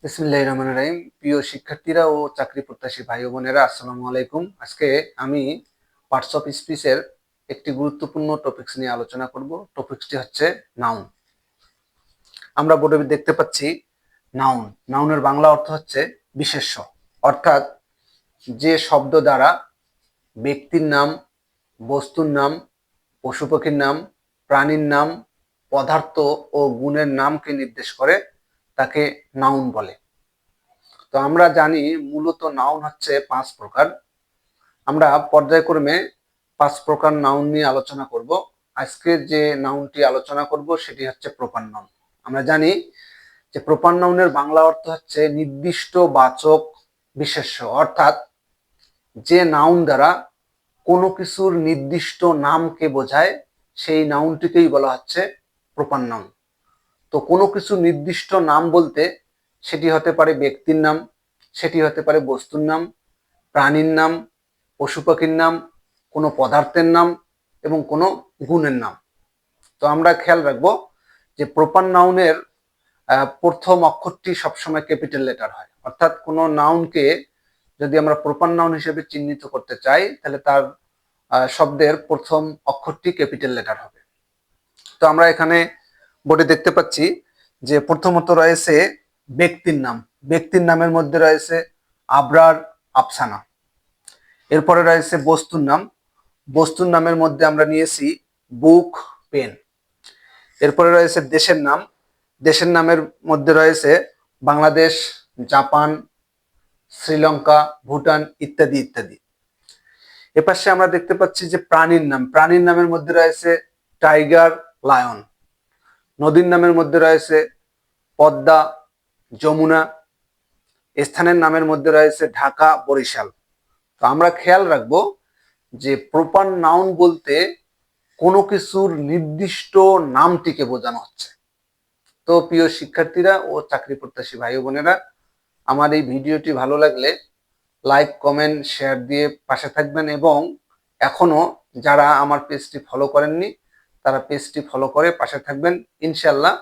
বিসমিল্লাহির রহমানির রহিম। প্রিয় শিক্ষার্থীরা ও চাকরি প্রত্যাশী ভাই ও বোনেরা, আসসালামু আলাইকুম। আজকে আমি পার্টস অফ স্পিচের একটি গুরুত্বপূর্ণ টপিকস নিয়ে আলোচনা করব। টপিকসটি হচ্ছে নাউন। আমরা বোর্ডে দেখতে পাচ্ছি নাউন। নাউনের বাংলা অর্থ হচ্ছে বিশেষ্য, অর্থাৎ যে শব্দ দ্বারা ব্যক্তির নাম, বস্তুর নাম, পশু পাখির নাম, প্রাণীর নাম, পদার্থ ও গুণের নামকে নির্দেশ করে তাকে নাউন বলে। তো আমরা জানি মূলত নাউন হচ্ছে 5 প্রকার। আমরা পর্যায়ক্রমে 5 প্রকার নাউন নিয়ে আলোচনা করব। আজকে যে নাউনটি আলোচনা করব সেটি হচ্ছে প্রপার নাউন। আমরা জানি যে প্রপার নাউনের বাংলা অর্থ হচ্ছে নির্দিষ্ট বাচক বিশেষ্য, অর্থাৎ যে নাউন দ্বারা কোনো কিছুর নির্দিষ্ট নামকে বোঝায় সেই নাউনটিকেই বলা হচ্ছে প্রপার নাউন। তো কোনো কিছু নির্দিষ্ট নাম বলতে সেটি হতে পারে ব্যক্তির নাম, সেটি হতে পারে বস্তুর নাম, প্রাণীর নাম, পশু পাখির নাম, কোনো পদার্থের নাম এবং কোনো গুণের নাম। তো আমরা খেয়াল রাখবো যে প্রপার নাউনের প্রথম অক্ষরটি সবসময় ক্যাপিটাল লেটার হয়, অর্থাৎ কোনো নাউনকে যদি আমরা প্রপার নাউন হিসেবে চিহ্নিত করতে চাই তাহলে তার শব্দের প্রথম অক্ষরটি ক্যাপিটাল লেটার হবে। তো আমরা এখানে বোর্ডে দেখতে পাচ্ছি যে প্রথমত রয়েছে ব্যক্তির নাম। ব্যক্তির নামের মধ্যে রয়েছে আবরার, আফসানা। এরপরে রয়েছে বস্তুর নাম। বস্তুর নামের মধ্যে আমরা নিয়েছি বুক, পেন। এরপরে রয়েছে দেশের নাম। দেশের নামের মধ্যে রয়েছে বাংলাদেশ, জাপান, শ্রীলঙ্কা, ভুটান ইত্যাদি ইত্যাদি। এপাশে আমরা দেখতে পাচ্ছি যে প্রাণীর নাম। প্রাণীর নামের মধ্যে রয়েছে টাইগার, লায়ন। নদীর নামের মধ্যে রয়েছে পদ্মা, যমুনা। স্থানের নামের মধ্যে রয়েছে ঢাকা, বরিশাল। তো আমরা খেয়াল রাখবো যে প্রপার নাউন বলতে কোনো কিছুর নির্দিষ্ট নামটিকে বোঝানো হচ্ছে। তো প্রিয় শিক্ষার্থীরা ও চাকরি প্রত্যাশী ভাই বোনেরা, আমার এই ভিডিওটি ভালো লাগলে লাইক, কমেন্ট, শেয়ার দিয়ে পাশে থাকবেন এবং এখনো যারা আমার পেজটি ফলো করেননি তারা পেজটি ফলো করে পাশে থাকবেন। ইনশাআল্লাহ